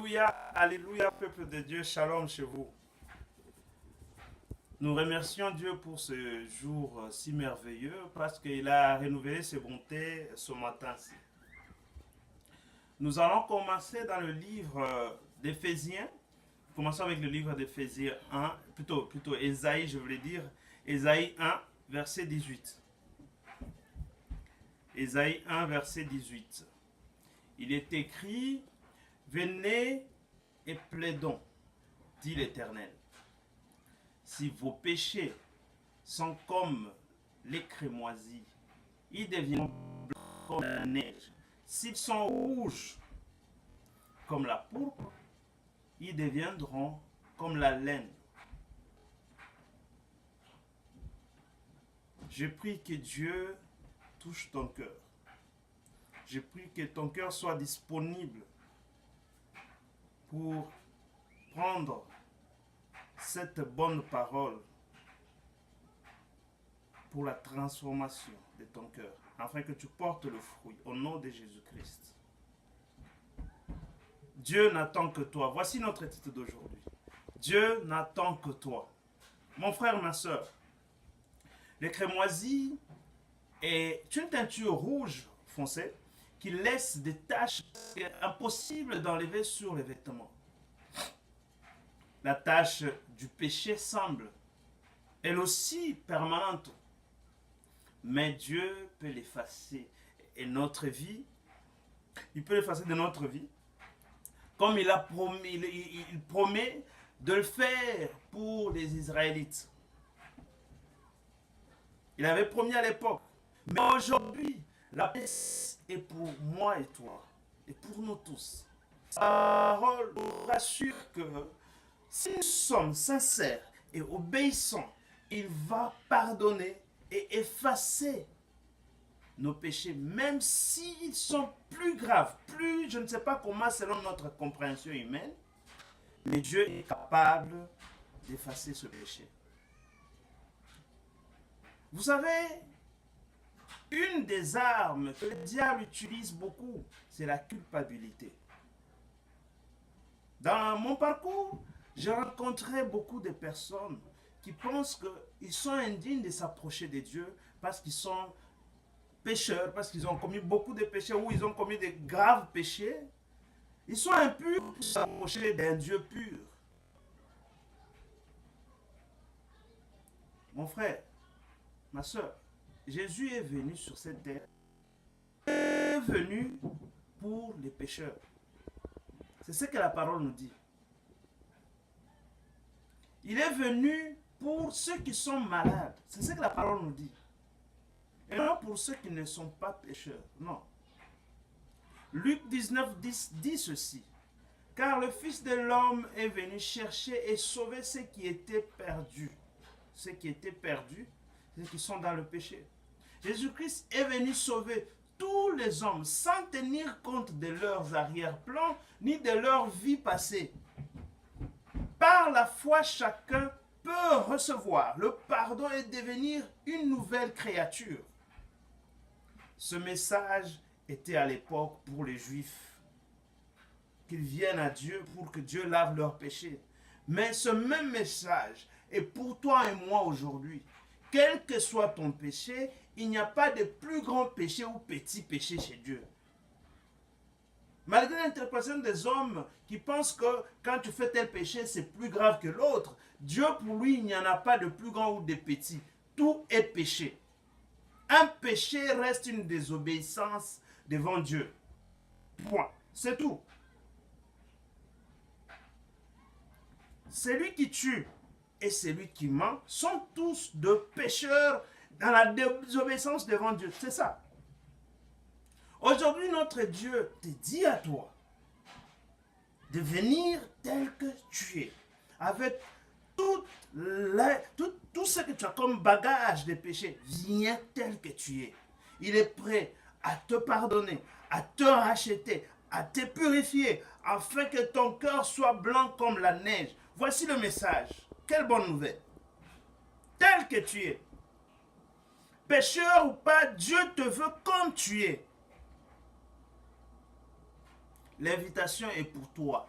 Alléluia, alléluia, peuple de Dieu, shalom chez vous. Nous remercions Dieu pour ce jour si merveilleux parce qu'il a renouvelé ses bontés ce matin-ci. Nous allons commencer dans le livre d'Éphésiens. Commençons avec le livre d'Éphésiens 1, plutôt Ésaïe, je voulais dire, Ésaïe 1, verset 18. Ésaïe 1, verset 18. Il est écrit: Venez et plaidons, dit l'Éternel. Si vos péchés sont comme les crémoisies, ils deviendront blancs comme la neige. S'ils sont rouges comme la pourpre, ils deviendront comme la laine. Je prie que Dieu touche ton cœur. Je prie que ton cœur soit disponible pour prendre cette bonne parole pour la transformation de ton cœur, afin que tu portes le fruit au nom de Jésus-Christ. Dieu n'attend que toi. Voici notre titre d'aujourd'hui. Dieu n'attend que toi. Mon frère, ma soeur, le crémoisie est une teinture rouge foncée qui laisse des taches impossibles d'enlever sur les vêtements. La tache du péché semble, elle aussi, permanente. Mais Dieu peut l'effacer. Et notre vie, il peut l'effacer de notre vie. Comme il a promis, il promet de le faire pour les Israélites. Il avait promis à l'époque. Mais aujourd'hui, la paix est pour moi et toi. Et pour nous tous. Sa parole nous rassure que si nous sommes sincères et obéissants, il va pardonner et effacer nos péchés, même s'ils sont plus graves, plus, je ne sais pas comment, selon notre compréhension humaine, mais Dieu est capable d'effacer ce péché. Vous savez, une des armes que le diable utilise beaucoup, c'est la culpabilité. Dans mon parcours, j'ai rencontré beaucoup de personnes qui pensent qu'ils sont indignes de s'approcher de Dieu parce qu'ils sont pécheurs, parce qu'ils ont commis beaucoup de péchés ou ils ont commis de graves péchés. Ils sont impurs pour s'approcher d'un Dieu pur. Mon frère, ma soeur, Jésus est venu sur cette terre. Il est venu pour les pécheurs. C'est ce que la parole nous dit. Il est venu pour ceux qui sont malades. C'est ce que la parole nous dit. Et non pour ceux qui ne sont pas pécheurs. Non. Luc 19, 10 dit ceci. Car le Fils de l'homme est venu chercher et sauver ceux qui étaient perdus. Ceux qui étaient perdus, ceux qui sont dans le péché. Jésus-Christ est venu sauver tous les hommes sans tenir compte de leurs arrière-plans ni de leur vie passée. Par la foi, chacun peut recevoir le pardon et devenir une nouvelle créature. Ce message était à l'époque pour les Juifs, qu'ils viennent à Dieu pour que Dieu lave leurs péchés. Mais ce même message est pour toi et moi aujourd'hui. Quel que soit ton péché, il n'y a pas de plus grand péché ou petit péché chez Dieu. Malgré l'interprétation des hommes qui pensent que quand tu fais tel péché, c'est plus grave que l'autre, Dieu, pour lui, il n'y en a pas de plus grand ou de petit. Tout est péché. Un péché reste une désobéissance devant Dieu. Point. C'est tout. Celui qui tue et celui qui ment sont tous de pécheurs dans la désobéissance devant Dieu. C'est ça. Aujourd'hui, notre Dieu te dit à toi de venir tel que tu es, avec tout ce que tu as comme bagage de péché. Viens tel que tu es. Il est prêt à te pardonner, à te racheter, à te purifier, afin que ton cœur soit blanc comme la neige. Voici le message. Quelle bonne nouvelle. Tel que tu es. Pécheur ou pas, Dieu te veut comme tu es. L'invitation est pour toi.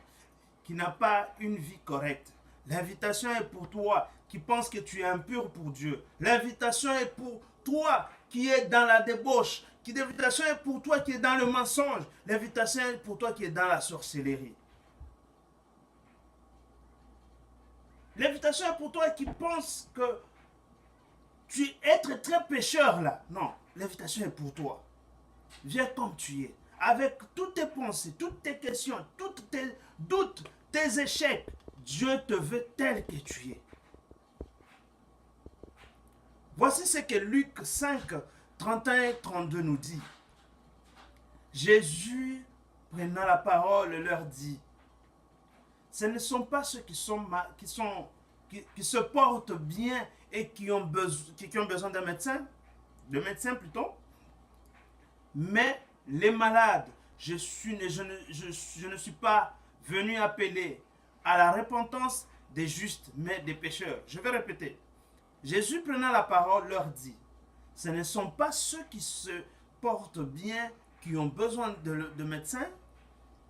qui n'a pas une vie correcte. L'invitation est pour toi qui pense que tu es impur pour Dieu. L'invitation est pour toi qui est dans la débauche. L'invitation est pour toi qui est dans le mensonge. L'invitation est pour toi qui est dans la sorcellerie. L'invitation est pour toi qui pense que tu es très pécheur là. Non, l'invitation est pour toi. Viens comme tu es. Avec toutes tes pensées, toutes tes questions, tous tes doutes, tes échecs. Dieu te veut tel que tu es. Voici ce que Luc 5, 31 et 32 nous dit. Jésus, prenant la parole, leur dit, ce ne sont pas ceux qui se portent bien et qui ont besoin d'un médecin, plutôt, mais les malades. Je ne suis pas venu appeler à la repentance des justes, mais des pécheurs. Je vais répéter. Jésus prenant la parole leur dit, ce ne sont pas ceux qui se portent bien qui ont besoin de médecins,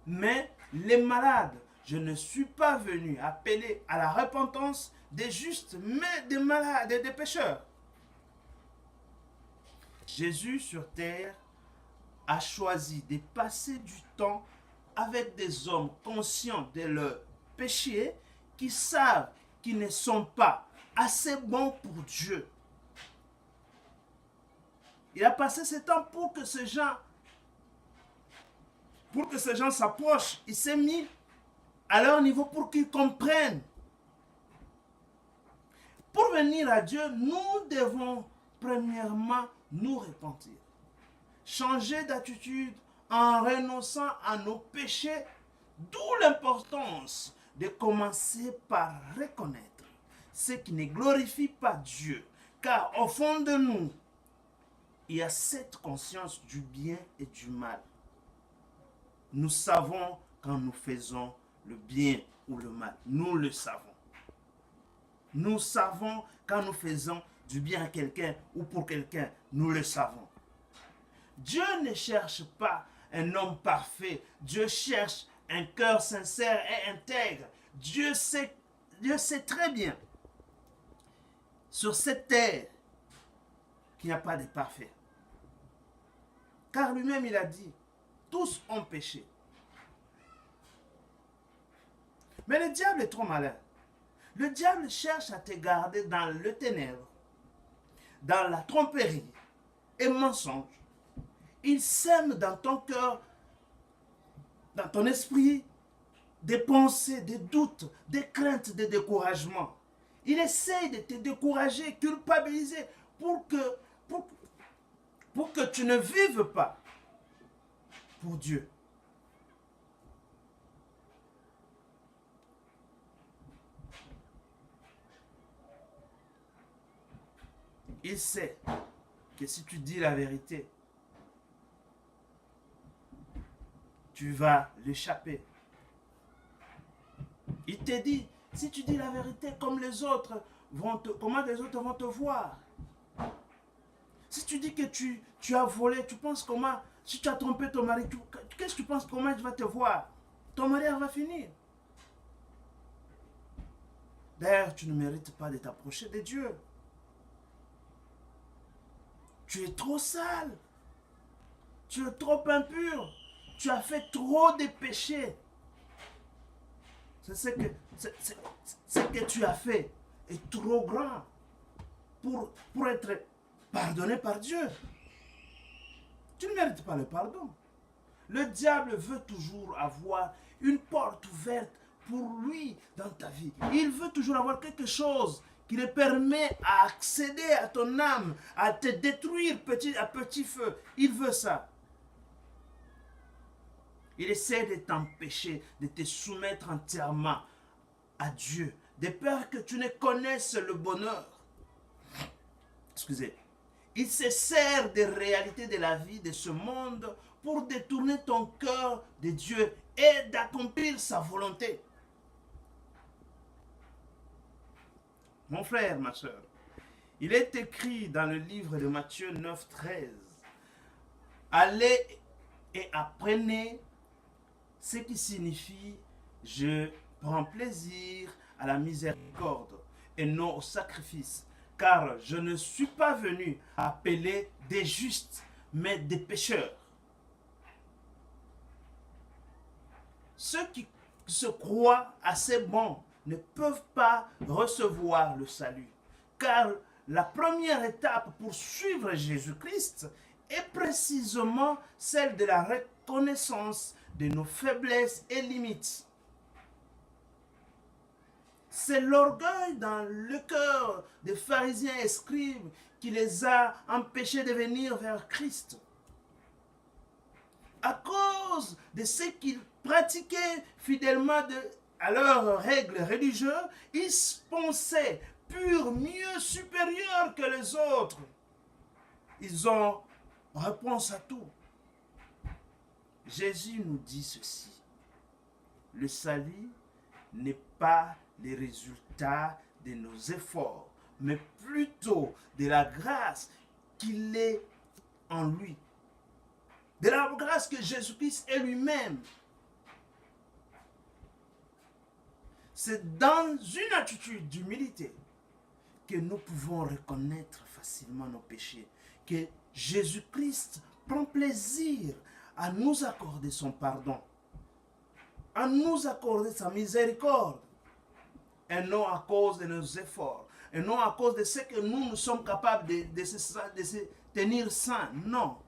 mais les malades. Je ne suis pas venu appeler à la repentance des justes, mais des malades et des pécheurs. Jésus sur terre a choisi de passer du temps avec des hommes conscients de leurs péchés, qui savent qu'ils ne sont pas assez bons pour Dieu. Il a passé ce temps pour que ces gens s'approchent. Il s'est mis à leur niveau pour qu'ils comprennent. Pour venir à Dieu, nous devons premièrement nous repentir. Changer d'attitude en renonçant à nos péchés, d'où l'importance de commencer par reconnaître ce qui ne glorifie pas Dieu. Car au fond de nous, il y a cette conscience du bien et du mal. Nous savons quand nous faisons le bien ou le mal. Nous le savons. Nous savons quand nous faisons du bien à quelqu'un ou pour quelqu'un. Nous le savons. Dieu ne cherche pas un homme parfait. Dieu cherche un cœur sincère et intègre. Dieu sait très bien sur cette terre qu'il n'y a pas de parfait. Car lui-même il a dit, tous ont péché. Mais le diable est trop malin. Le diable cherche à te garder dans le ténèbre, dans la tromperie et mensonge. Il sème dans ton cœur, dans ton esprit, des pensées, des doutes, des craintes, des découragements. Il essaye de te décourager, culpabiliser pour que tu ne vives pas pour Dieu. Il sait que si tu dis la vérité, tu vas l'échapper. Il te dit, si tu dis la vérité comme les autres, comment les autres vont te voir? Si tu dis que tu as volé, tu penses comment? Si tu as trompé ton mari, qu'est-ce que tu penses, comment il va te voir? Ton mariage va finir. D'ailleurs, tu ne mérites pas de t'approcher de Dieu. Tu es trop sale. Tu es trop impur. Tu as fait trop de péchés. C'est ce que tu as fait est trop grand pour être pardonné par Dieu. Tu ne mérites pas le pardon. Le diable veut toujours avoir une porte ouverte pour lui dans ta vie. Il veut toujours avoir quelque chose qui le permet à accéder à ton âme, à te détruire petit à petit feu. Il veut ça. Il essaie de t'empêcher de te soumettre entièrement à Dieu, de peur que tu ne connaisses le bonheur. Excusez. Il se sert des réalités de la vie de ce monde pour détourner ton cœur de Dieu et d'accomplir sa volonté. Mon frère, ma soeur, il est écrit dans le livre de Matthieu 9, 13. Allez et apprenez ce qui signifie je prends plaisir à la miséricorde et non au sacrifice, car je ne suis pas venu appeler des justes, mais des pécheurs. Ceux qui se croient assez bons ne peuvent pas recevoir le salut, car la première étape pour suivre Jésus-Christ est précisément celle de la reconnaissance de nos faiblesses et limites. C'est l'orgueil dans le cœur des pharisiens et scribes qui les a empêchés de venir vers Christ. À cause de ce qu'ils pratiquaient fidèlement à leurs règles religieuses, ils pensaient purs, mieux, supérieurs que les autres. Ils ont réponse à tout. Jésus nous dit ceci. Le salut n'est pas le résultat de nos efforts, mais plutôt de la grâce qu'il est en lui. De la grâce que Jésus-Christ est lui-même. C'est dans une attitude d'humilité que nous pouvons reconnaître facilement nos péchés, que Jésus-Christ prend plaisir à nous accorder son pardon, à nous accorder sa miséricorde, et non à cause de nos efforts, et non à cause de ce que nous sommes capables de se tenir saints. Non.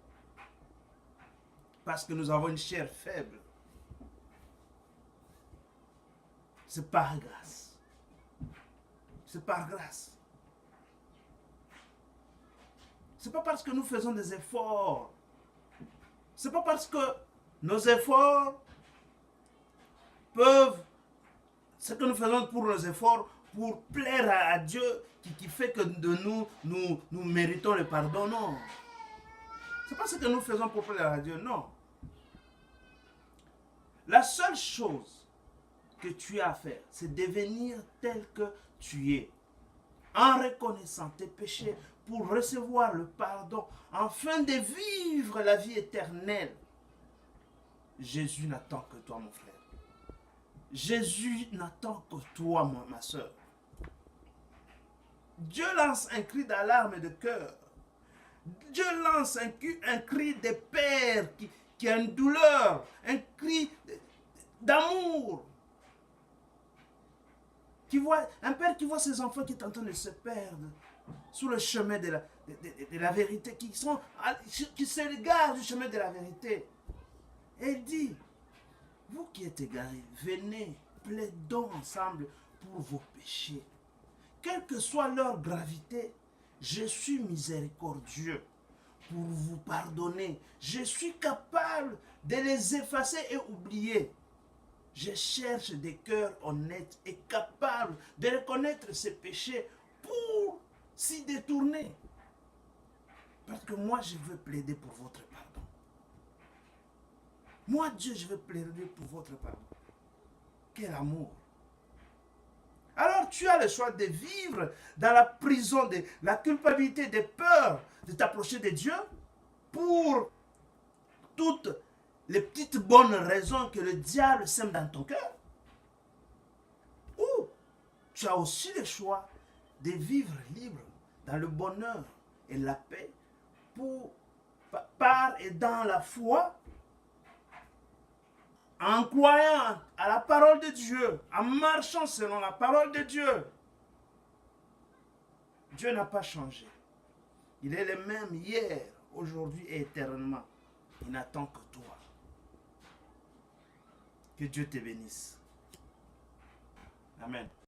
Parce que nous avons une chair faible. C'est par grâce. C'est par grâce. C'est pas parce que nous faisons des efforts. C'est pas parce que nos efforts peuvent, ce que nous faisons pour nos efforts, pour plaire à Dieu, qui fait que de nous méritons le pardon, non. C'est pas ce que nous faisons pour plaire à Dieu, non. La seule chose que tu as à faire, c'est devenir tel que tu es, en reconnaissant tes péchés pour recevoir le pardon, afin de vivre la vie éternelle. Jésus n'attend que toi, mon frère. Jésus n'attend que toi, ma soeur. Dieu lance un cri d'alarme et de cœur. Dieu lance un cri de père qui a une douleur, un cri d'amour. Un père qui voit ses enfants qui sont en train de se perdre sur le chemin de la vérité, qui se égarent du chemin de la vérité. Et il dit, vous qui êtes égarés, venez, plaidons ensemble pour vos péchés. Quelle que soit leur gravité, je suis miséricordieux pour vous pardonner. Je suis capable de les effacer et oublier. Je cherche des cœurs honnêtes et capables de reconnaître ces péchés pour s'y détourner. Parce que moi, je veux plaider pour votre pardon. Moi, Dieu, je veux plaider pour votre pardon. Quel amour! Alors tu as le choix de vivre dans la prison de la culpabilité, des peurs de t'approcher de Dieu pour toutes les petites bonnes raisons que le diable sème dans ton cœur. Ou tu as aussi le choix de vivre libre dans le bonheur et la paix par et dans la foi, en croyant à la parole de Dieu, en marchant selon la parole de Dieu. Dieu n'a pas changé. Il est le même hier, aujourd'hui et éternellement. Il n'attend que toi. Que Dieu te bénisse. Amen.